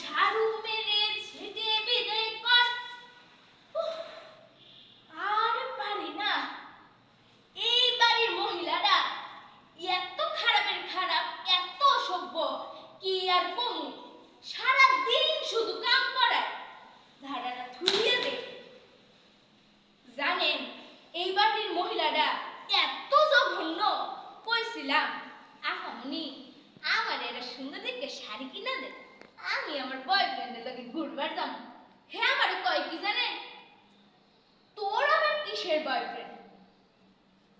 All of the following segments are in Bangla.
ঝাড়ু মেরে ঝেঁটে বিদায় কর। উফ, আর পারি না। এই বাড়ির মহিলারা এত খারাপের খারাপ, এত অসভ্য, কি আর কমু। সারাদিন শুধু কাম করায়, ঝাড়াটা ধুইয়ে দে। জানেন এই বাড়ির মহিলারা এত জঘন্য। কইছিলাম আফামনি আমার একটা সুন্দর দেখে শাড়ি কিনা দে, আমি আমার বয়ফ্রেন্ডের লগে ঘুরবার যাব। হ্যাঁ আমার কয় কি জানেন, তোর আবার কিসের বয়ফ্রেন্ড?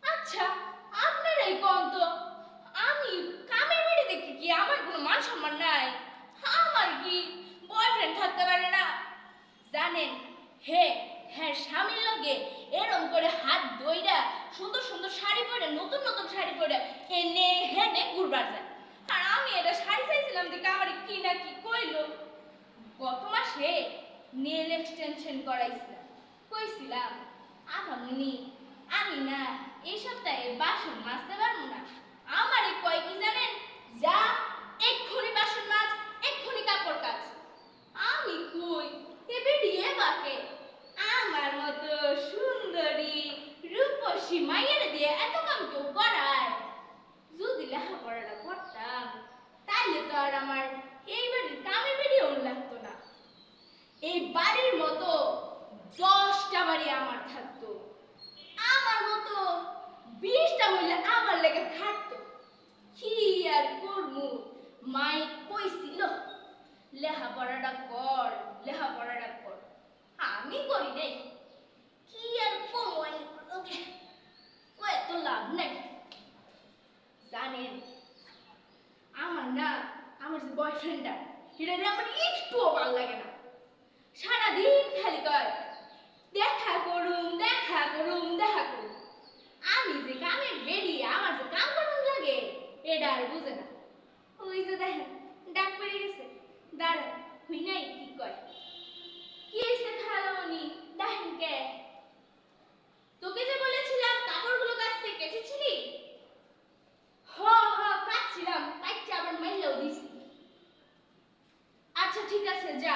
আচ্ছা আপনারাই কোন তো, আমি কামের বাড়ি দেখি কি আমার কোনো মান সম্মান নাই? আমার কি বয়ফ্রেন্ড থাকতে পারে না? জানেন হে হ্যাঁ স্বামীর লগে এরম করে হাত ধইরা সুন্দর সুন্দর শাড়ি পরে, নতুন নতুন শাড়ি পরে এনে হেনে ঘুরবার যায়। আর আমি এটা শাড়ি চাইছিলাম দেখে আমার কি না কি কইলো। গত মাসে নেল এক্সটেনশন করাইছিলাম। কইছিলাম আফামনি আমি না এই সপ্তাহে বাসন মাজতে পারবো না। আমারে কয় কি জানেন, যা এক্ষুনি বাসন মাজ, এক্ষুনি কাপড় কাচ। আমি কই এ বেরিয়ে বাকে আমার মতো সুন্দরী রূপসী মাইয়ের দিয়ে এত কাম কেউ করায়? যদি লেখাপড়াটা করতাম তাইলে তো আর আমার এই বাড়ির কামের বেরিয়েও লাগতো না। এই বাড়ির মতো 10টা বাড়ি আমার থাকতো, আমার মতো 20টা মহিলা আমার লেগে খাটতো। কি আর করমু, মাই কইছিল লেখাপড়াটা কর, লেখাপড়াটা কর। আমি করি নাই। কি আর কমই ওকে কয়ে তো লাভ নাই। জানেন আমার না, আমার যে বয়ফ্রেন্ডটা এটা আমার একটুও ভালো লাগে না। সারাদিন খালি কয় দেখা করুম, দেখা করুম, দেখা করুম। আমি যে কামে বেরিয়ে আমার যে কাম করুন লাগে এটা আর বুঝে না। ওই যে দেখেন ডাক পড়ে গেছে, দাঁড়ান হুই নাই কি কয়। কি হয়েছে খালামণি, দেখেন কে? তোকে যে বলেছিলাম কাপড়গুলো কাচতে, কেচেছিলি? হ হ কাচছিলাম, কাচতে আবার মাইলাও দিছি। আচ্ছা ঠিক আছে যা।